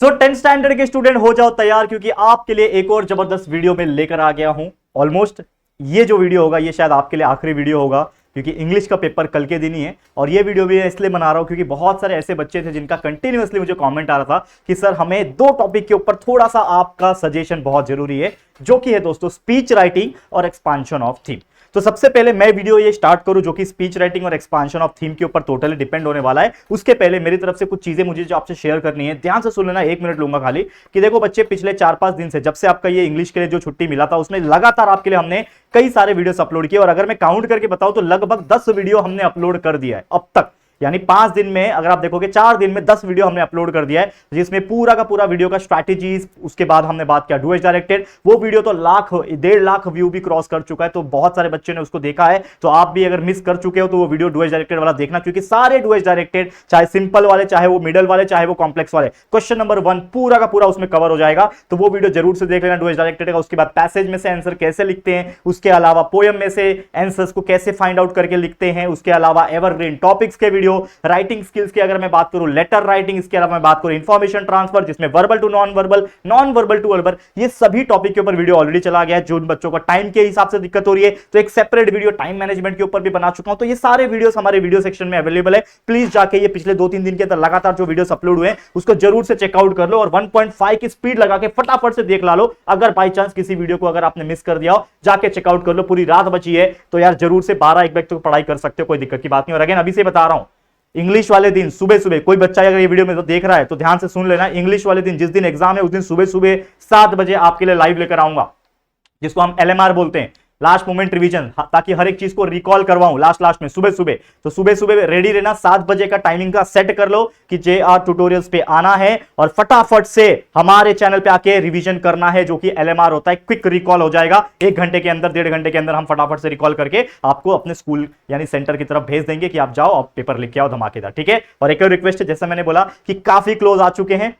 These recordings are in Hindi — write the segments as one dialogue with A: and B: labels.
A: सो 10th स्टैंडर्ड के स्टूडेंट हो जाओ तैयार, क्योंकि आपके लिए एक और जबरदस्त वीडियो में लेकर आ गया हूं। ऑलमोस्ट ये जो वीडियो होगा ये शायद आपके लिए आखिरी वीडियो होगा, क्योंकि इंग्लिश का पेपर कल के दिन ही है। और ये वीडियो भी इसलिए बना रहा हूं क्योंकि बहुत सारे ऐसे बच्चे थे जिनका कंटिन्यूअसली मुझे कमेंट आ रहा था कि सर हमें दो टॉपिक के ऊपर थोड़ा सा आपका सजेशन बहुत जरूरी है, जो कि है दोस्तों स्पीच राइटिंग और एक्सपांशन ऑफ थीम। तो सबसे पहले मैं वीडियो ये स्टार्ट करूं जो कि स्पीच राइटिंग और एक्सपांशन ऑफ थीम के ऊपर टोटली डिपेंड होने वाला है। उसके पहले मेरी तरफ से कुछ चीजें मुझे जो आपसे शेयर करनी है, ध्यान से सुन लेना, 1 मिनट लूंगा खाली। कि देखो बच्चे, पिछले 4-5 दिन से जब से आपका ये इंग्लिश के लिए जो छुट्टी मिला था उसमें लगातार आपके लिए हमने कई सारे वीडियोस अपलोड किए, और अगर मैं काउंट करके बताऊं तो लगभग 10 वीडियो हमने अपलोड कर दिया है अब तक। यानी 5 दिन में अगर आप देखोगे 4 दिन में 10 वीडियो हमने अपलोड कर दिया है, जिसमें पूरा का पूरा वीडियो का स्ट्रैटेजीज, उसके बाद हमने बात किया डू एज डायरेक्टेड। वो वीडियो तो 1.5 लाख व्यू भी क्रॉस कर चुका है, तो बहुत सारे बच्चों ने उसको देखा है। तो आप भी अगर मिस कर चुके हो तो वो वीडियो डू एज डायरेक्टेड वाला देखना, क्योंकि सारे डू एज डायरेक्टेड, चाहे सिंपल वाले, चाहे वो मिडल वाले, चाहे वो कॉम्प्लेक्स वाले, क्वेश्चन नंबर 1 पूरा का पूरा उसमें कवर हो जाएगा। तो वो वीडियो जरूर से देख लेना डू एज डायरेक्टेड का। उसके बाद पैसेज में से आंसर कैसे लिखते हैं, उसके अलावा पोएम में से आंसर्स को कैसे फाइंड आउट करके लिखते हैं, उसके अलावा एवरग्रीन टॉपिक्स के वीडियो, राइटिंग स्किल्स की अगर मैं बात करूं, लेटर राइटिंग, इसके अलावा मैं बात करूं इंफॉर्मेशन ट्रांसफर, जिसमें verbal to non verbal, non verbal to verbal, ये सभी टॉपिक के ऊपर वीडियो ऑलरेडी चला गया है। जो बच्चों को टाइम के हिसाब से दिक्कत हो रही है तो एक सेपरेट वीडियो टाइम मैनेजमेंट के ऊपर भी बना चुका हूं। तो ये सारे वीडियोस हमारे वीडियो सेक्शन में अवेलेबल है। प्लीज जाके ये पिछले 2-3 दिन के अंदर लगातार जो वीडियोस अपलोड हुए उसको जरूर से चेकआउट कर लो, और 1.5 की स्पीड लगा के फटाफट से देख ला लो। अगर बाई चांस किसी वीडियो को अगर आपने मिस कर दिया हो, जाके चेकआउट कर लो। पूरी रात बची है तो यार जरूर से 12-1 बजे तक पढ़ाई कर सकते हो, कोई दिक्कत की बात नहीं। और अगेन अभी से बता रहा हूं, इंग्लिश वाले दिन सुबह सुबह, कोई बच्चा अगर ये वीडियो में तो देख रहा है तो ध्यान से सुन लेना, इंग्लिश वाले दिन जिस दिन एग्जाम है उस दिन सुबह सुबह 7 बजे आपके लिए लाइव लेकर आऊंगा, जिसको हम LMR बोलते हैं, लास्ट मोमेंट रिवीजन, ताकि हर एक चीज को रिकॉल करवाऊं लास्ट में सुबह सुबह। तो सुबह सुबह रेडी रहना, 7 बजे का टाइमिंग का सेट कर लो कि JR ट्यूटोरियल्स पे आना है और फटाफट से हमारे चैनल पे आके रिवीजन करना है, जो कि LMR होता है, क्विक रिकॉल हो जाएगा 1 घंटे के अंदर, 1.5 घंटे के अंदर हम फटाफट से रिकॉल करके आपको अपने स्कूल यानी सेंटर की तरफ भेज देंगे कि आप जाओ और पेपर लिख के आओ धमाकेदार, ठीक है। और एक और रिक्वेस्ट है, जैसा मैंने बोला कि काफी क्लोज आ चुके हैं,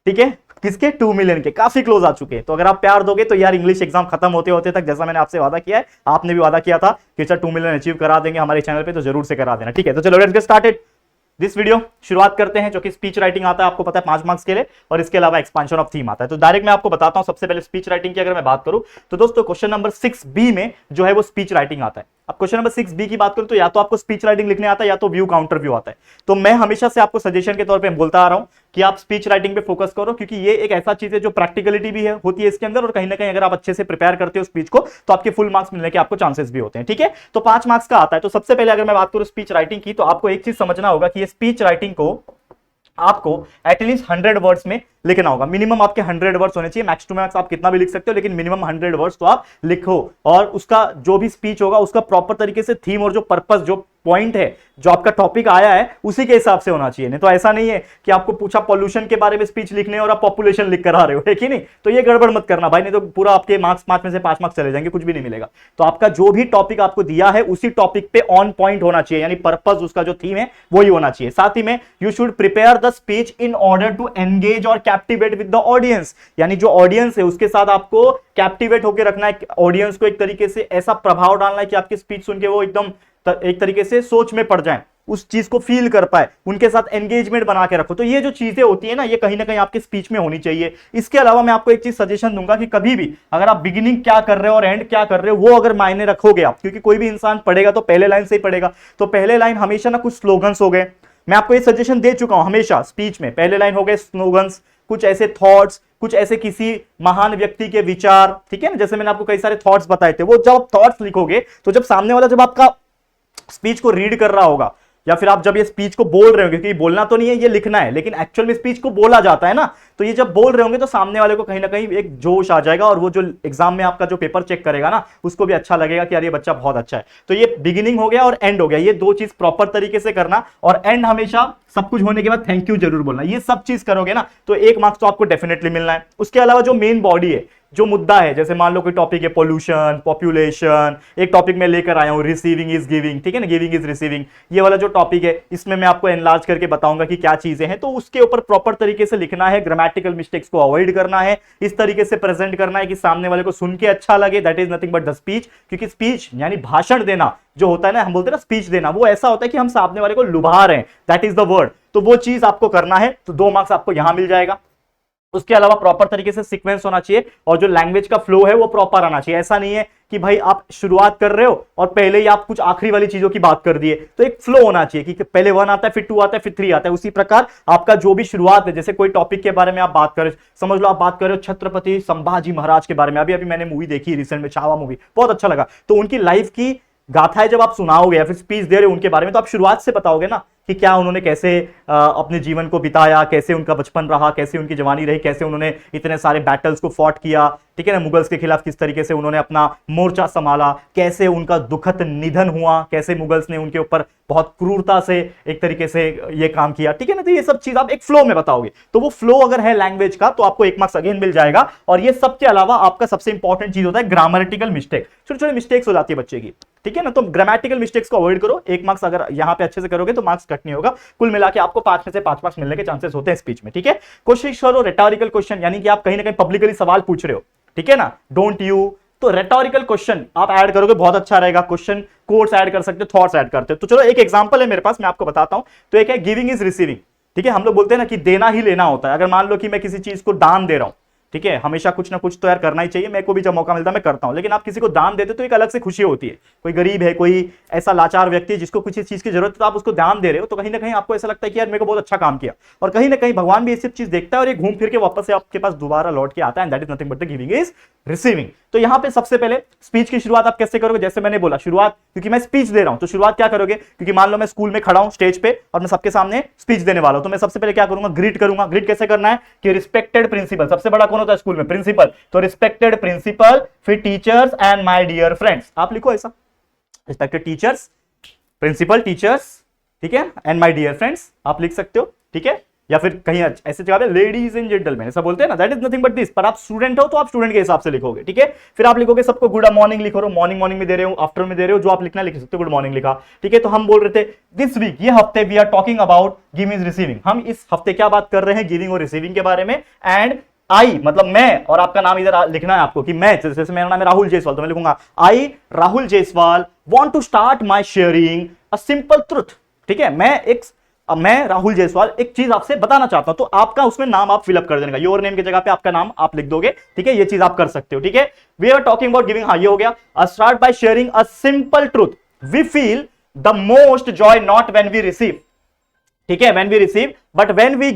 A: ठीक है, किसके 2 मिलियन के, काफी क्लोज आ चुके हैं। तो अगर आप प्यार दोगे तो यार इंग्लिश एग्जाम खत्म होते होते तक, जैसा मैंने आपसे वादा किया है, आपने भी वादा किया था कि सर 2 मिलियन अचीव करा देंगे हमारे चैनल पे, तो जरूर से करा देना, ठीक है। तो चलो let's get started this video. शुरुआत करते हैं, जो कि स्पीच राइटिंग आता है, आपको पता है 5 मार्क्स के लिए, और इसके अलावा एक्सपांशन ऑफ थीम आता है। तो डायरेक्ट मैं आपको बताता हूं, सबसे पहले स्पीच राइटिंग की अगर मैं बात करूं तो दोस्तों क्वेश्चन नंबर 6B में जो है वो स्पीच राइटिंग आता है। अब क्वेश्चन नंबर 6B की बात करूं तो या तो आपको स्पीच राइटिंग लिखने आता है या तो व्यू काउंटर व्यू आता है। तो मैं हमेशा से आपको सजेशन के तौर पे बोलता आ रहा हूं कि आप स्पीच राइटिंग पे फोकस करो, क्योंकि ये एक ऐसा चीज है जो प्रैक्टिकलिटी भी है होती है इसके अंदर, और कहीं ना कहीं अगर आप अच्छे से प्रिपेयर करते हो स्पीच को तो आपके फुल मार्क्स मिलने के आपको चांसेस भी होते हैं, ठीक है। तो 5 मार्क्स का आता है। तो सबसे पहले अगर मैं बात करूं स्पीच राइटिंग की, तो आपको एक चीज समझना होगा कि ये स्पीच राइटिंग को आपको एटलीस्ट 100 वर्ड्स में लिखना होगा। मिनिमम आपके 100 वर्ड्स होने चाहिए, मैक्स टू मैक्स आप कितना भी लिख सकते हो, लेकिन मिनिमम 100 वर्ड्स तो आप लिखो। और उसका जो भी स्पीच होगा उसका प्रॉपर तरीके से थीम और जो पर्पस, जो पॉइंट है, जो आपका टॉपिक आया है, उसी के हिसाब से होना चाहिए। नहीं तो ऐसा नहीं है कि आपको पूछा पॉल्यूशन के बारे में स्पीच लिखने और आप पॉपुलेशन लिख कर आ रहे हो, है कि नहीं। तो ये गड़बड़ मत करना भाई, नहीं तो पूरा आपके मार्क्स 5 में से 5 मार्क्स चले जाएंगे, कुछ भी नहीं मिलेगा। तो आपका जो भी टॉपिक आपको दिया है उसी टॉपिक पे ऑन पॉइंट होना चाहिए, यानी पर्पस, उसका जो थीम है वही होना चाहिए। साथ ही में you should prepare the speech in order to engage और कैप्टिवेट विद द ऑडियंस, यानी जो ऑडियंस है उसके साथ आपको कैप्टिवेट होकर रखना है। ऑडियंस को एक तरीके से ऐसा प्रभाव डालना है कि आपकी स्पीच सुन के वो एकदम एक तरीके से सोच में पड़ जाए, उस चीज को फील कर पाए, उनके साथ एंगेजमेंट बना के रखो। तो ये जो चीजें होती है ना, ये कहीं ना कहीं आपके स्पीच में होनी चाहिए। इसके अलावा मैं आपको एक चीज सजेशन दूंगा कि कभी भी अगर आप बिगिनिंग क्या कर रहे हो और एंड क्या कर रहे हो वो अगर मायने रखोगे आप, क्योंकि कोई भी इंसान पढ़ेगा तो पहले लाइन से ही पढ़ेगा, तो पहले लाइन हमेशा ना कुछ स्लोगन्स हो गए। मैं आपको ये सजेशन दे चुका हूं हमेशा स्पीच में, पहले लाइन हो गए स्लोगन्स, कुछ ऐसे थॉट्स, कुछ ऐसे किसी महान व्यक्ति के विचार, ठीक है ना। जैसे मैंने आपको कई सारे थॉट्स बताए थे, वो जब आप थॉट्स लिखोगे तो जब सामने वाला जब आपका स्पीच को रीड कर रहा होगा, या फिर आप जब ये स्पीच को बोल रहे होंगे, क्योंकि बोलना तो नहीं है, ये लिखना है, लेकिन एक्चुअल में स्पीच को बोला जाता है ना, तो ये जब बोल रहे होंगे तो सामने वाले को कहीं ना कहीं एक जोश आ जाएगा, और वो जो एग्जाम में आपका जो पेपर चेक करेगा ना उसको भी अच्छा लगेगा कि यार ये बच्चा बहुत अच्छा है। तो ये बिगिनिंग हो गया और एंड हो गया, ये दो चीज प्रॉपर तरीके से करना, और एंड हमेशा सब कुछ होने के बाद थैंक यू जरूर बोलना। ये सब चीज करोगे ना तो 1 मार्क्स तो आपको डेफिनेटली मिलना है। उसके अलावा जो मेन बॉडी है, जो मुद्दा है, जैसे मान लो कोई टॉपिक है पॉल्यूशन, पॉपुलेशन, एक टॉपिक में लेकर आया हूं रिसीविंग इज गिविंग, ठीक है ना, गिविंग इज रिसीविंग, ये वाला जो टॉपिक है इसमें मैं आपको एनलार्ज करके बताऊंगा कि क्या चीजें हैं। तो उसके ऊपर प्रॉपर तरीके से लिखना है, ग्रामेटिकल मिस्टेक्स को अवॉइड करना है, इस तरीके से प्रेजेंट करना है कि सामने वाले को सुन के अच्छा लगे। That is nothing but the speech, क्योंकि स्पीच यानी भाषण देना जो होता है ना, हम बोलते हैं ना स्पीच देना, वो ऐसा होता है कि हम सामने वाले को लुभा रहे हैं, दैट इज द वर्ड। तो वो चीज आपको करना है, तो 2 मार्क्स आपको यहां मिल जाएगा। उसके अलावा प्रॉपर तरीके से सीक्वेंस होना चाहिए और जो लैंग्वेज का फ्लो है वो प्रॉपर आना चाहिए। ऐसा नहीं है कि भाई आप शुरुआत कर रहे हो और पहले ही आप कुछ आखिरी वाली चीजों की बात कर दिए। तो एक फ्लो होना चाहिए कि पहले 1 आता है, फिर 2 आता है, फिर 3 आता है। उसी प्रकार आपका जो भी शुरुआत है, जैसे कोई टॉपिक के बारे में आप बात करें, समझ लो आप बात कर रहे हो छत्रपति संभाजी महाराज के बारे में। अभी मैंने मूवी देखी रिसेंट में, छावा मूवी, बहुत अच्छा लगा। तो उनकी लाइफ की गाथाएं जब आप सुनाओगे या फिर स्पीच दे रहे हो उनके बारे में, तो आप शुरुआत से बताओगे ना कि क्या उन्होंने कैसे अपने जीवन को बिताया, कैसे उनका बचपन रहा, कैसे उनकी जवानी रही, कैसे उन्होंने इतने सारे बैटल्स को फॉट किया, ठीक है ना, मुगल्स के खिलाफ किस तरीके से उन्होंने अपना मोर्चा संभाला, कैसे उनका दुखद निधन हुआ, कैसे मुगल्स ने उनके ऊपर बहुत क्रूरता से एक तरीके से ये काम किया, ठीक है ना। तो ये सब चीज आप एक फ्लो में बताओगे। तो वो फ्लो अगर है लैंग्वेज का तो आपको 1 मार्क्स अगेन मिल जाएगा। और ये सबके अलावा आपका सबसे इंपॉर्टेंट चीज होता है ग्रामेटिकल मिस्टेक। छोटे छोटे मिस्टेक्स हो जाती है बच्चे की, ठीक है ना। तो ग्रामेटिकल मिस्टेक्स को अवॉइड करो। 1 मार्क्स अगर यहां पे अच्छे से करोगे तो मार्क्स कट नहीं होगा। कुल मिला के आपको 5 में से 5 मार्क्स मिलने के चांसेस होते हैं स्पीच में, ठीक है। कोशिश करो रेटोरिकल क्वेश्चन, यानी कि आप कहीं ना कहीं पब्लिकली सवाल पूछ रहे हो, ठीक है ना, डोंट यू, तो रेटोरिकल क्वेश्चन आप ऐड करोगे बहुत अच्छा रहेगा। क्वेश्चन कोर्स ऐड कर सकते हो, थॉट्स ऐड करते हो। तो चलो एक एग्जांपल है मेरे पास, मैं आपको बताता हूं। तो एक है गिविंग इज रिसीविंग, ठीक है। हम लोग बोलते हैं ना कि देना ही लेना होता है। अगर मान लो कि मैं किसी चीज को दान दे रहा हूं, ठीक है, हमेशा कुछ ना कुछ तो यार करना ही चाहिए, मेरे को भी जब मौका मिलता है मैं करता हूं। लेकिन आप किसी को दान देते तो एक अलग से खुशी होती है। कोई गरीब है, कोई ऐसा लाचार व्यक्ति है जिसको कुछ चीज की जरूरत है, तो आप उसको दान दे रहे हो, तो कहीं ना कहीं आपको ऐसा लगता है कि यार मेरे को बहुत अच्छा काम किया। और कहीं ना कहीं भगवान भी ये सब चीज देखता है और ये घूम फिर के वापस से आपके पास दोबारा लौट के आता है। That is nothing but the giving is receiving. तो यहां पे सबसे पहले स्पीच की शुरुआत आप कैसे करोगे? जैसे मैंने बोला, शुरुआत, क्योंकि मैं स्पीच दे रहा हूं तो शुरुआत क्या करोगे? क्योंकि मान लो मैं स्कूल में खड़ा हूं स्टेज पे और मैं सबके सामने स्पीच देने वाला हूं, तो मैं सबसे पहले क्या करूंगा? ग्रीट करूंगा। ग्रीट कैसे करना है कि रिस्पेक्टेड प्रिंसिपल, सबसे बड़ा कौन होता है स्कूल में? प्रिंसिपल। तो रिस्पेक्टेड प्रिंसिपल, फिर teachers and my dear friends. आप लिखो ऐसा, रिस्पेक्टेड टीचर्स, प्रिंसिपल, टीचर्स, ठीक है, एंड माय डियर फ्रेंड्स आप लिख सकते हो, ठीक है। या फिर कहीं ऐसे जगह पे लेडीज एंड जेंटलमैन ऐसा बोलते हैं ना, that is nothing but this. पर आप स्टूडेंट हो तो आप स्टूडेंट के हिसाब से लिखोगे, ठीक है। फिर आप लिखोगे सबको गुड मॉर्निंग लिखो, मॉर्निंग मॉर्निंग में दे रहे हो, आफ्टरनून में दे रहे हो, जो आप लिखना लिख सकते हो, गुड मॉर्निंग लिखा, ठीक है। तो हम बोल रहे थे दिस वीक, ये हफ्ते we are talking about giving is receiving. हम इस हफ्ते क्या बात कर रहे हैं? गिविंग और रिसीविंग के बारे में। एंड आई मतलब मैं, और आपका नाम इधर लिखना है आपको कि मैं, जैसे मेरा नाम है राहुल जायसवाल, तो मैं लिखूंगा I Rahul Jaiswal want to start my sharing a simple truth, ठीक है। मैं राहुल जायसवाल एक चीज आपसे बताना चाहता हूं, तो आपका उसमें नाम आप फिलअप कर देने, योर नेम की जगह पे आपका नाम आप लिख दोगे, ठीक है। ये चीज आप कर सकते हो, ठीक है। We are talking about giving, हाँ ये हो गया। Start by sharing a simple truth, we feel the most joy not when we receive, ठीक है, when we receive but when we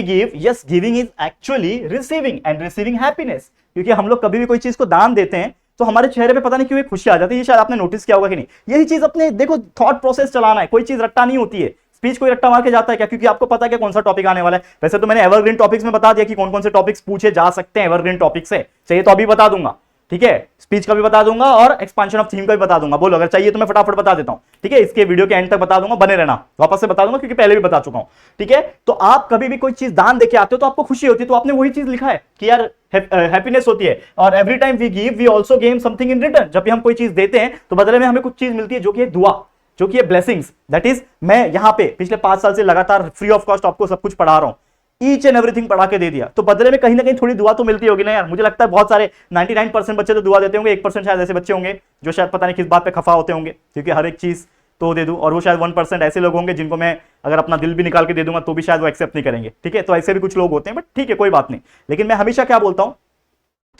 A: give, yes, giving is actually receiving and receiving happiness. क्योंकि हम लोग कभी भी कोई चीज को दान देते हैं तो हमारे चेहरे पे पता नहीं क्यों एक खुशी आ जाती है। ये शायद आपने नोटिस किया होगा कि नहीं। यही चीज अपने देखो थॉट प्रोसेस चलाना है, कोई चीज रट्टा नहीं होती है। स्पीच कोई रट्टा मार के जाता है क्या? क्योंकि आपको पता है कि कौन सा टॉपिक आने वाला है। वैसे तो मैंने एवरग्रीन टॉपिक्स में बता दिया कि कौन कौन से टॉपिक्स पूछे जा सकते हैं एवरग्रीन टॉपिक से, चाहिए तो अभी बता दूंगा, ठीक है। स्पीच का भी बता दूंगा और एक्सपेंशन ऑफ थीम का भी बता दूंगा। बोलो अगर चाहिए तो मैं फटाफट बता देता हूं, ठीक है। इसके वीडियो के एंड तक बता दूंगा, बने रहना, वापस से बता दूंगा क्योंकि पहले भी बता चुका हूं, ठीक है। तो आप कभी भी कोई चीज दान देके आते हो तो आपको खुशी होती है, तो आपने वही चीज लिखा है कि यार हैप्पीनेस होती है। और every time we give we also gain something in return. जब भी हम कोई चीज देते हैं तो बदले में हमें कुछ चीज मिलती है, जो कि है दुआ, जो कि है ब्लेसिंग्स। दैट इज मैं यहां पे पिछले 5 साल से लगातार फ्री ऑफ कॉस्ट आपको सब कुछ पढ़ा रहा हूं, ईच एंड एवरीथिंग पढ़ा के दे दिया, तो बदले में कहीं ना कहीं थोड़ी दुआ तो मिलती होगी ना यार। मुझे लगता है बहुत सारे 99% बच्चे तो दुआ देते होंगे, 1% शायद ऐसे बच्चे होंगे जो शायद पता नहीं किस बात पे खफा होते होंगे क्योंकि हर एक चीज तो दे दूं, और वो शायद 1% ऐसे लोग होंगे जिनको मैं अगर अपना दिल भी निकाल के दे दूंगा तो भी शायद वो एक्सेप्ट नहीं करेंगे, ठीक है। तो ऐसे भी कुछ लोग होते हैं, बट ठीक है कोई बात नहीं। लेकिन मैं हमेशा क्या बोलता हूं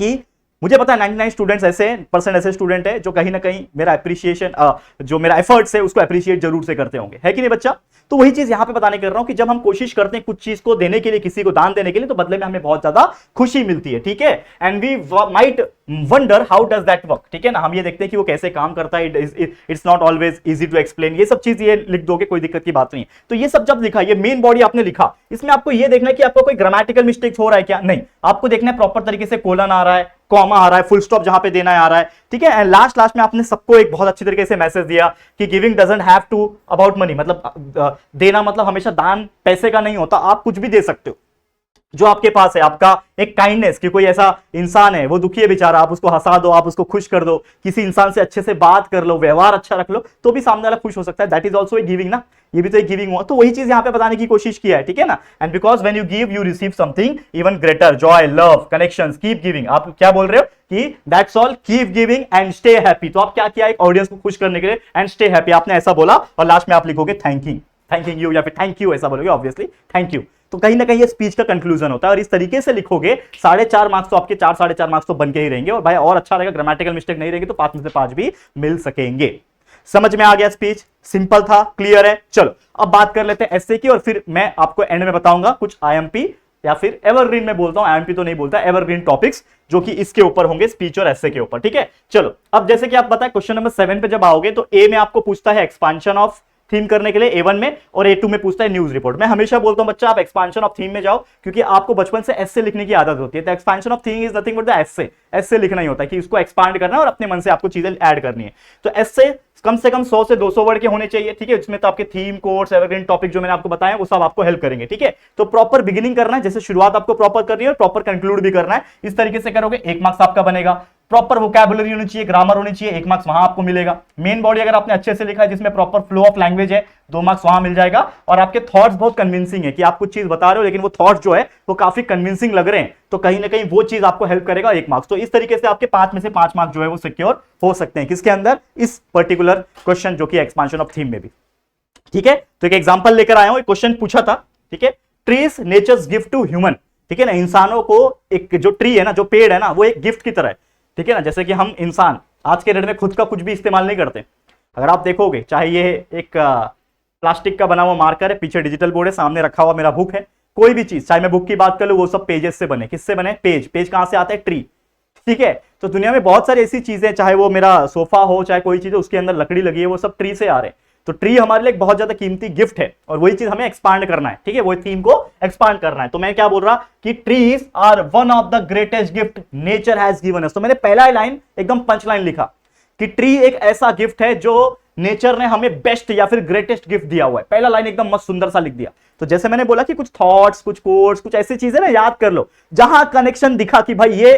A: कि मुझे पता है 99 स्टूडेंट्स ऐसे स्टूडेंट है जो कहीं ना कहीं मेरा एप्रिसिएशन, जो मेरा एफर्ट्स है उसको एप्रिशिएट जरूर से करते होंगे, है कि नहीं बच्चा? तो वही चीज यहां पे बताने कर रहा हूं कि जब हम कोशिश करते हैं कुछ चीज को देने के लिए, किसी को दान देने के लिए, तो बदले में हमें बहुत ज्यादा खुशी मिलती है, ठीक है। And we might wonder how does that work, ठीक है ना। हम ये देखते हैं कि वो कैसे काम करता है। It's not always easy to explain. ये सब चीज ये लिख दोगे, कोई दिक्कत की बात नहीं है। तो ये सब जब लिखा, ये मेन बॉडी आपने लिखा, इसमें आपको ये देखना है कि आपको कोई ग्रामेटिकल मिस्टेक हो रहा है क्या? नहीं, आपको देखना है प्रॉपर तरीके से कोलन आ रहा है, कॉमा आ रहा है, फुल स्टॉप जहां पे देना है आ रहा है, ठीक है। एंड लास्ट में आपने सबको एक बहुत अच्छी तरीके से मैसेज दिया कि giving doesn't have to about money, मतलब देना मतलब हमेशा दान पैसे का नहीं होता, आप कुछ भी दे सकते हो जो आपके पास है। आपका एक काइंडनेस, कि कोई ऐसा इंसान है वो दुखी है बेचारा, आप उसको हंसा दो, आप उसको खुश कर दो, किसी इंसान से अच्छे से बात कर लो, व्यवहार अच्छा रख लो, तो भी सामने वाला खुश हो सकता है। That is also a giving ना, ये भी तो एक गिविंग हुआ। तो वही चीज यहां पे बताने की कोशिश किया है, ठीक है ना। And because when you give you receive something even greater, Joy, love, connections, keep giving. आप क्या बोल रहे हो कि that's all, keep giving and stay happy. तो आप क्या किया एक ऑडियंस को खुश करने के लिए, एंड स्टे हैप्पी आपने ऐसा बोला, और लास्ट में आप लिखोगे थैंकिंग यू, या फिर थैंक यू ऐसा बोलोगे, ऑब्वियसली थैंक यू। तो कहीं ना कहीं ये स्पीच का कंक्लूजन होता है, और इस तरीके से लिखोगे 4.5 मार्क्स तो आपके 4-4.5 मार्क्स तो बन के ही रहेंगे, और भाई और अच्छा रहेगा, ग्रामेटिकल मिस्टेक नहीं रहेगी तो 5 में से 5 भी मिल सकेंगे। समझ में आ गया? स्पीच सिंपल था, क्लियर है। चलो अब बात कर लेते हैं एसए की, और फिर मैं आपको एंड में बताऊंगा कुछ आईएमपी या फिर एवरग्रीन में बोलता हूं, आईएमपी तो नहीं बोलता, एवरग्रीन टॉपिक्स जो कि इसके ऊपर होंगे, स्पीच और एसए के ऊपर। ठीक है, चलो अब जैसे कि आप बताएं क्वेश्चन नंबर 7 पे जब आओगे तो ए में आपको पूछता है एक्सपांशन ऑफ थीम करने के लिए A1 में, और A2 में पूछता है न्यूज रिपोर्ट। मैं हमेशा बोलता हूं बच्चा आप एक्सपांशन ऑफ थीम में जाओ, क्योंकि आपको बचपन से एस्से लिखने की आदत होती है। तो expansion of theme is nothing but the essay, essay लिखना ही होता है कि उसको एक्सपांड करना है और अपने मन से आपको चीजें ऐड करनी है। तो एस्से कम से कम 100 से 200 वर्ड के होने चाहिए। ठीक है, इसमें तो आपके थीम, कोर्स, एवरग्रीन टॉपिक जो मैंने आपको बताया वो सब आपको हेल्प करेंगे। ठीक है, तो प्रॉपर बिगिनिंग करना है, जैसे शुरुआत आपको प्रॉपर करनी है और प्रॉपर कंक्लूड भी करना है। इस तरीके से करोगे 1 मार्क्स आपका बनेगा। प्रॉपर वोकैबुलरी होनी चाहिए, ग्रामर होनी चाहिए, 1 मार्क्स वहां आपको मिलेगा। मेन बॉडी अगर आपने अच्छे से लिखा है जिसमें प्रॉपर फ्लो ऑफ लैंग्वेज है, 2 मार्क्स वहां मिल जाएगा। और आपके थॉट्स बहुत कन्विंसिंग है कि आप कुछ चीज बता रहे हो लेकिन वो थॉट्स जो है वो काफी कन्विंसिंग लग रहे हैं, तो कहीं ना कहीं वो चीज आपको हेल्प करेगा, 1 मार्क्स। तो इस तरीके से आपके 5 में से 5 मार्क्स जो है वो सिक्योर हो सकते हैं। किसके अंदर? इस पर्टिकुलर क्वेश्चन जो कि एक्सपांशन ऑफ थीम में भी। ठीक है, तो एक एग्जांपल लेकर आया हूं, एक क्वेश्चन पूछा था। ठीक है, trees nature's gift to human. ठीक है ना, इंसानों को एक जो ट्री है ना, जो पेड़ है ना, वो एक गिफ्ट की तरह है। ठीक है ना, जैसे कि हम इंसान आज के डेट में खुद का कुछ भी इस्तेमाल नहीं करते। अगर आप देखोगे, चाहे ये एक प्लास्टिक का बना हुआ मार्कर है, पीछे डिजिटल बोर्ड है, सामने रखा हुआ मेरा बुक है, कोई भी चीज, चाहे मैं बुक की बात कर लूं, वो सब पेजेस से बने। किससे बने? पेज। पेज कहां से आता है? ट्री। ठीक है, तो दुनिया में बहुत सारी ऐसी चीजें, चाहे वो मेरा सोफा हो, चाहे कोई चीज, उसके अंदर लकड़ी लगी है, वो सब ट्री से आ रहे हैं। तो ट्री हमारे लिए एक बहुत ज्यादा कीमती गिफ्ट है, और वही चीज हमें एक्सपांड करना है। ठीक है, वही थीम को एक्सपांड करना है। तो मैं क्या बोल रहा कि trees are one of the greatest gift nature has given us. तो मैंने पहला लाइन एकदम पंच लाइन लिखा कि ट्री एक ऐसा गिफ्ट है जो नेचर ने हमें बेस्ट या फिर ग्रेटेस्ट गिफ्ट दिया हुआ है। पहला लाइन एकदम मस्त सुंदर सा लिख दिया। तो जैसे मैंने बोला कि कुछ थॉट्स, कुछ कोर्स, कुछ ऐसी चीजें ना याद कर लो, जहां कनेक्शन दिखा कि भाई ये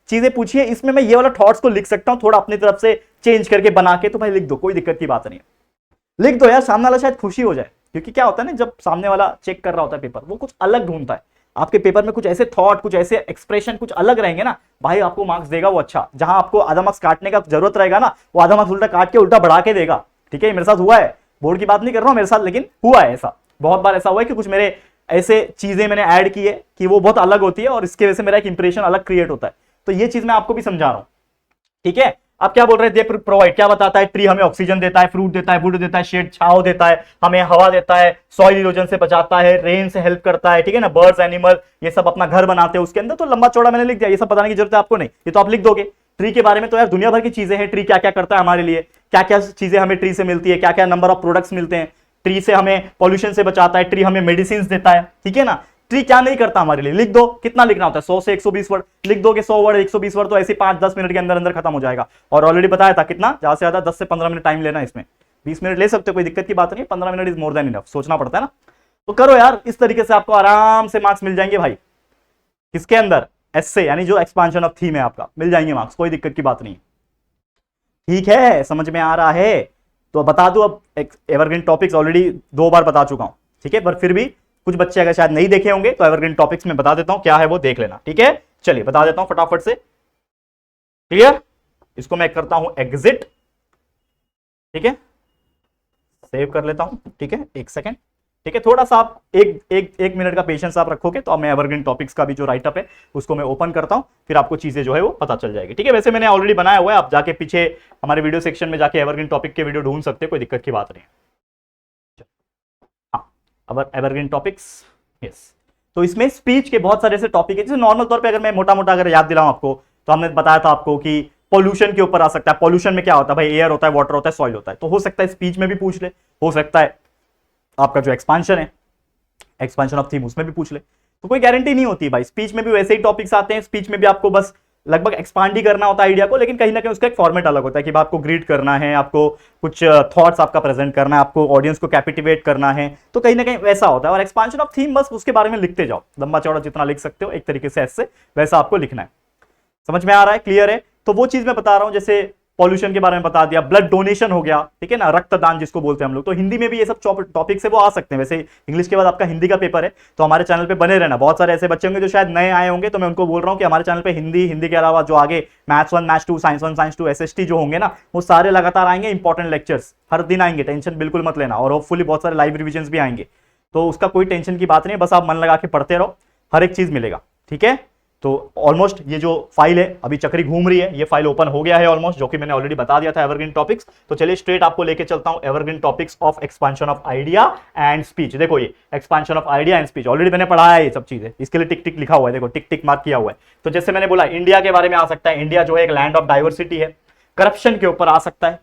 A: चीजें पूछिए, इसमें मैं ये वाला थॉट्स को लिख सकता हूं, थोड़ा अपनी तरफ से चेंज करके बना के, तो भाई लिख दो, कोई दिक्कत की बात नहीं है। लिख दो यार, सामने वाला शायद खुशी हो जाए। क्योंकि क्या होता है ना, जब सामने वाला चेक कर रहा होता है पेपर, वो कुछ अलग ढूंढता है। आपके पेपर में कुछ ऐसे थॉट, कुछ ऐसे एक्सप्रेशन कुछ अलग रहेंगे ना, भाई आपको मार्क्स देगा वो। अच्छा, जहां आपको आधा मार्क्स काटने का जरूरत रहेगा ना, वो आधा मार्क्स उल्टा काट के उल्टा बढ़ा के देगा। ठीक है, मेरे साथ हुआ है, बोर्ड की बात नहीं कर रहा हूं मेरे साथ, लेकिन हुआ है ऐसा, बहुत बार ऐसा हुआ है कि कुछ मेरे ऐसे चीजें मैंने ऐड की है कि वो बहुत अलग होती है, और इसके वजह से मेरा एक इंप्रेशन अलग क्रिएट होता है। तो ये चीज मैं आपको भी समझा रहा हूं। ठीक है, आप क्या बोल रहे थे? प्रोवाइड क्या बताता है? ट्री हमें ऑक्सीजन देता है, फ्रूट देता है, वुड देता है, शेड छांव देता है, हमें हवा देता है, सॉइल इरोजन से बचाता है, रेन से हेल्प करता है। ठीक है ना, बर्ड्स, एनिमल, ये सब अपना घर बनाते हैं उसके अंदर। तो लंबा चौड़ा मैंने लिख दिया, ये सब बताने की जरूरत है आपको नहीं, ये तो आप लिख दोगे। ट्री के बारे में तो यार दुनिया भर की चीजें हैं, ट्री क्या क्या करता है हमारे लिए, क्या क्या चीजें हमें ट्री से मिलती है, क्या क्या नंबर ऑफ प्रोडक्ट्स मिलते हैं। ट्री से हमें पॉल्यूशन से बचाता है, ट्री हमें मेडिसिन देता है। ठीक है ना, ट्री क्या नहीं करता हमारे लिए, लिख दो। कितना लिखना होता है? 100 से 120 वर्ड लिख दोगे। 100 वर्ड, 120 वर्ड, तो ऐसे 5-10 मिनट के अंदर अंदर खत्म हो जाएगा। और ऑलरेडी बताया था कितना, ज्यादा से ज्यादा 10 से 15 मिनट टाइम लेना, इसमें 20 मिनट ले सकते हो, कोई दिक्कत की बात नहीं। 15 minute is more than enough, सोचना पड़ता है ना। तो करो यार, इस तरीके से आपको आराम से मार्क्स मिल जाएंगे भाई। किसके अंदर? एस्से, यानी जो एक्सपांशन ऑफ थीम है आपका, मिल जाएंगे मार्क्स, कोई दिक्कत की बात नहीं। ठीक है, समझ में आ रहा है? तो बता दूं, अब एवरग्रीन टॉपिक्स ऑलरेडी 2 बार बता चुका हूं। ठीक है, पर फिर भी कुछ बच्चे अगर शायद नहीं देखे होंगे तो एवरग्रीन टॉपिक्स में बता देता हूं, क्या है वो देख लेना। ठीक है, चलिए बता देता हूं फटाफट से। क्लियर? इसको मैं करता हूं एग्जिट। ठीक है, सेव कर लेता हूं। ठीक है, 1 सेकेंड। ठीक है, थोड़ा सा आप एक मिनट का पेशेंस आप रखोगे तो अब मैं एवरग्रीन टॉपिक्स का भी जो राइटअप है उसको मैं ओपन करता हूं, फिर आपको चीजें जो है वो पता चल जाएगी। ठीक है, वैसे मैंने ऑलरेडी बनाया हुआ है, आप जाके पीछे हमारे वीडियो सेक्शन में जाके एवरग्रीन टॉपिक के वीडियो ढूंढ सकते हैं, कोई दिक्कत की बात नहीं। हाँ, एवरग्रीन टॉपिक्स, यस। तो इसमें स्पीच के बहुत सारे ऐसे टॉपिक है, जैसे नॉर्मल तौर पे अगर मैं मोटा मोटा अगर याद दिलाऊं आपको, तो हमने बताया था आपको कि पॉल्यूशन के ऊपर आ सकता है। पॉल्यूशन में क्या होता है भाई? एयर होता है, वाटर होता है, सॉइल होता है। तो हो सकता है स्पीच में भी पूछ ले, हो सकता है आपका जो एक्सपांशन है, एक्सपांशन ऑफ थीम, उसमें भी पूछ ले। तो कोई गारंटी नहीं होती भाई। स्पीच में भी वैसे ही टॉपिक्स आते हैं, स्पीच में भी आपको बस लगभग एक्सपांड ही करना होता है आइडिया को, लेकिन कहीं ना कहीं उसका एक फॉर्मेट अलग होता है कि आपको ग्रीड करना है, आपको कुछ थॉट्स आपका प्रेजेंट करना है, आपको ऑडियंस को कैपिटिवेट करना है, तो कहीं ना कहीं वैसा होता है। और एक्सपांशन ऑफ थीम बस उसके बारे में लिखते जाओ, लंबा चौड़ा जितना लिख सकते हो एक तरीके से, ऐसे वैसा आपको लिखना है। समझ में आ रहा है? क्लियर है? तो वो चीज मैं बता रहा हूं, जैसे पॉल्यूशन के बारे में बता दिया, ब्लड डोनेशन हो गया, ठीक है ना, रक्तदान जिसको बोलते हैं हम लोग। तो हिंदी में भी ये सब टॉपिक से वो आ सकते हैं। वैसे इंग्लिश के बाद आपका हिंदी का पेपर है, तो हमारे चैनल पे बने रहना। बहुत सारे ऐसे बच्चे होंगे जो शायद नए आए होंगे, तो मैं उनको बोल रहा हूं कि हमारे चैनल पे हिंदी के अलावा जो आगे maths 1, maths 2, science 1, science 2, SST जो होंगे ना, वो सारे लगातार आएंगे। इंपॉर्टेंट लेक्चर्स हर दिन आएंगे, टेंशन बिल्कुल मत लेना। और होपफुली बहुत सारे लाइव रिविजन भी आएंगे। तो उसका कोई टेंशन की बात नहीं, बस आप मन लगा के पढ़ते रहो, हर एक चीज मिलेगा, ठीक है। तो ऑलमोस्ट ये जो फाइल है अभी चक्री घूम रही है, ये फाइल ओपन हो गया है ऑलमोस्ट, जो कि मैंने ऑलरेडी बता दिया था एवरग्रीन टॉपिक्स। तो चलिए स्ट्रेट आपको लेके चलता हूं evergreen topics of expansion of idea and speech. देखो ये expansion of idea and speech already मैंने पढ़ाया है, ये सब चीजें, इसके लिए टिक टिक लिखा हुआ है, देखो टिक टिक मार्क किया हुआ है। तो जैसे मैंने बोला इंडिया के बारे में आ सकता है, इंडिया जो है एक लैंड ऑफ डाइवर्सिटी है, करप्शन के ऊपर आ सकता है,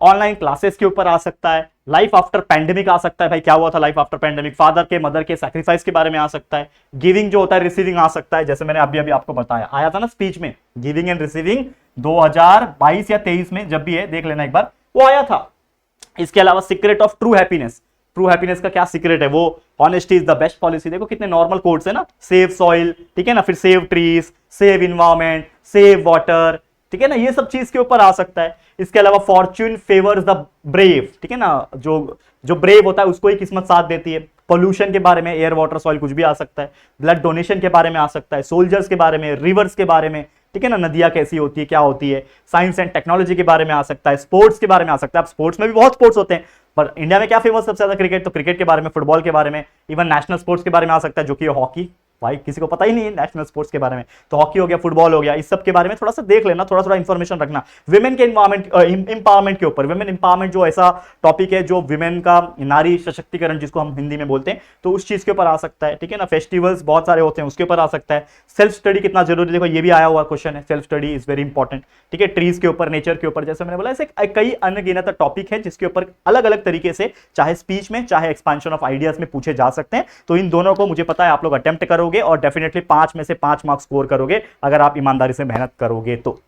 A: ऑनलाइन क्लासेस के ऊपर आ सकता है, लाइफ आफ्टर पैंडेमिक आ सकता है, भाई क्या हुआ था लाइफ आफ्टर पैंडेमिक, फादर के मदर के सैक्रिफाइस के बारे में आ सकता है, गिविंग जो होता है रिसीविंग आ सकता है, जैसे मैंने अभी अभी आपको बताया, आया था ना स्पीच में, गिविंग एंड रिसीविंग 2022 या 23 में, जब भी है देख लेना एक बार, वो आया था। इसके अलावा secret of true happiness, true happiness का क्या सीक्रेट है, वो honesty is the best policy, देखो कितने नॉर्मल कोड्स है ना, सेव सॉइल, ठीक है ना, फिर save trees, save environment, save water, ठीक है ना, ये सब चीज के ऊपर आ सकता है। इसके अलावा फॉर्च्यून फेवर्स द ब्रेव, ठीक है ना, जो ब्रेव होता है उसको ही किस्मत साथ देती है। पोल्यूशन के बारे में, एयर वाटर सॉइल कुछ भी आ सकता है, ब्लड डोनेशन के बारे में आ सकता है, सोल्जर्स के बारे में, रिवर्स के बारे में, ठीक है ना, नदियां कैसी होती है क्या होती है, साइंस एंड टेक्नोलॉजी के बारे में आ सकता है, स्पोर्ट्स के बारे में आ सकता है। अब स्पोर्ट्स में भी बहुत स्पोर्ट्स होते हैं, पर इंडिया में क्या फेमस सबसे ज्यादा क्रिकेट, तो क्रिकेट के बारे में, फुटबॉल के बारे में, इवन नेशनल स्पोर्ट्स के बारे में आ सकता है जो कि हॉकी, भाई किसी को पता ही नहीं है नेशनल स्पोर्ट्स के बारे में, तो हॉकी हो गया, फुटबॉल हो गया, इस सब के बारे में थोड़ा सा देख लेना, थोड़ा थोड़ा इंफॉर्मेशन रखना। विमेन के इंपावरमेंट के ऊपर, विमेन इंपावरमेंट जो ऐसा टॉपिक है जो विमेन का, नारी सशक्तिकरण जिसको हम हिंदी में बोलते हैं, तो उस चीज के ऊपर आ सकता है, ठीक है ना। फेस्टिवल्स बहुत सारे होते हैं उसके ऊपर आ सकता है। सेल्फ स्टडी कितना जरूरी, देखो ये भी आया हुआ क्वेश्चन है, self study is very important, ठीक है। ट्रीज के ऊपर, नेचर के ऊपर, जैसे मैंने बोला, ऐसे कई अनगिनत टॉपिक है जिसके ऊपर अलग अलग तरीके से चाहे स्पीच में चाहे एक्सपांशन ऑफ आइडियाज में पूछे जा सकते हैं। तो इन दोनों को मुझे पता है आप लोग अटेम्प्ट करोगे और डेफिनेटली 5 में से 5 मार्क्स स्कोर करोगे अगर आप ईमानदारी से मेहनत करोगे तो।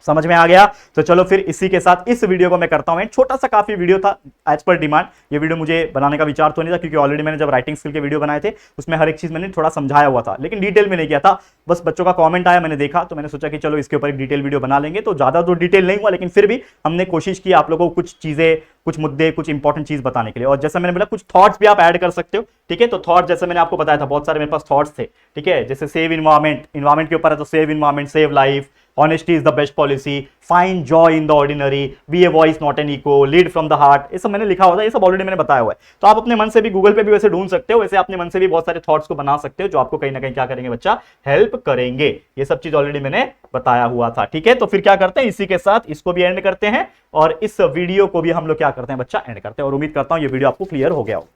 A: समझ में आ गया? तो चलो फिर इसी के साथ इस वीडियो को मैं करता हूं, छोटा सा काफी वीडियो था एज पर डिमांड। ये वीडियो मुझे बनाने का विचार तो नहीं था क्योंकि ऑलरेडी मैंने जब राइटिंग स्किल के वीडियो बनाए थे उसमें हर एक चीज मैंने थोड़ा समझाया हुआ था, लेकिन डिटेल में नहीं किया था। बस बच्चों का कमेंट आया, मैंने देखा, तो मैंने सोचा कि चलो इसके ऊपर एक डिटेल वीडियो बना लेंगे। तो ज्यादा तो डिटेल नहीं हुआ, लेकिन फिर भी हमने कोशिश की आप लोगों को कुछ चीजें, कुछ मुद्दे, कुछ इंपॉर्टेंट चीज बताने के लिए। और जैसा मैंने बोला कुछ थॉट्स भी आप ऐड कर सकते हो, ठीक है। तो थॉट जैसे मैंने आपको बताया था बहुत सारे मेरे पास थॉट्स थे, ठीक है। जैसे सेव इन्वायरमेंट, इन्वायरमेंट के ऊपर है तो save environment, save life, honesty is the best policy, find joy in the ordinary, be a voice not an echo, lead from the heart, ये सब मैंने लिखा हुआ था, ये सब ऑलरेडी मैंने बताया हुआ है। तो आप अपने मन से भी गूगल पे भी वैसे ढूंढ सकते हो, वैसे अपने मन से भी बहुत सारे थॉट्स को बना सकते हो जो आपको कहीं ना कहीं क्या करेंगे बच्चा, हेल्प करेंगे। ये सब चीज ऑलरेडी मैंने बताया हुआ था, ठीक है। तो फिर क्या करते हैं, इसी के साथ इसको भी एंड करते हैं और इस वीडियो को भी हम लोग क्या करते हैं बच्चा, एंड करते हैं। और उम्मीद करता हूं ये वीडियो आपको क्लियर हो गया हो।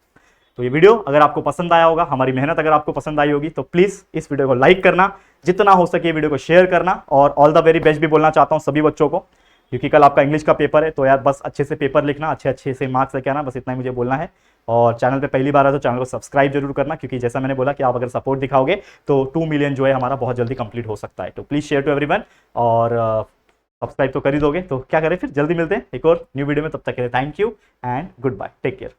A: तो ये वीडियो अगर आपको पसंद आया होगा, हमारी मेहनत अगर आपको पसंद आई होगी, तो प्लीज इस वीडियो को लाइक करना, जितना हो सके वीडियो को शेयर करना, और ऑल द वेरी बेस्ट भी बोलना चाहता हूं सभी बच्चों को, क्योंकि कल आपका इंग्लिश का पेपर है। तो यार बस अच्छे से पेपर लिखना, अच्छे अच्छे से मार्क्स लेके आना, बस इतना ही मुझे बोलना है। और चैनल पे पहली बार है तो चैनल को सब्सक्राइब जरूर करना, क्योंकि जैसा मैंने बोला कि आप अगर सपोर्ट दिखाओगे तो 2 मिलियन जो है हमारा बहुत जल्दी कंप्लीट हो सकता है। तो प्लीज शेयर टू एवरीवन, और सब्सक्राइब तो कर ही दोगे। तो क्या करें फिर, जल्दी मिलते हैं एक और न्यू वीडियो में, तब तक के लिए thank you and goodbye, take care.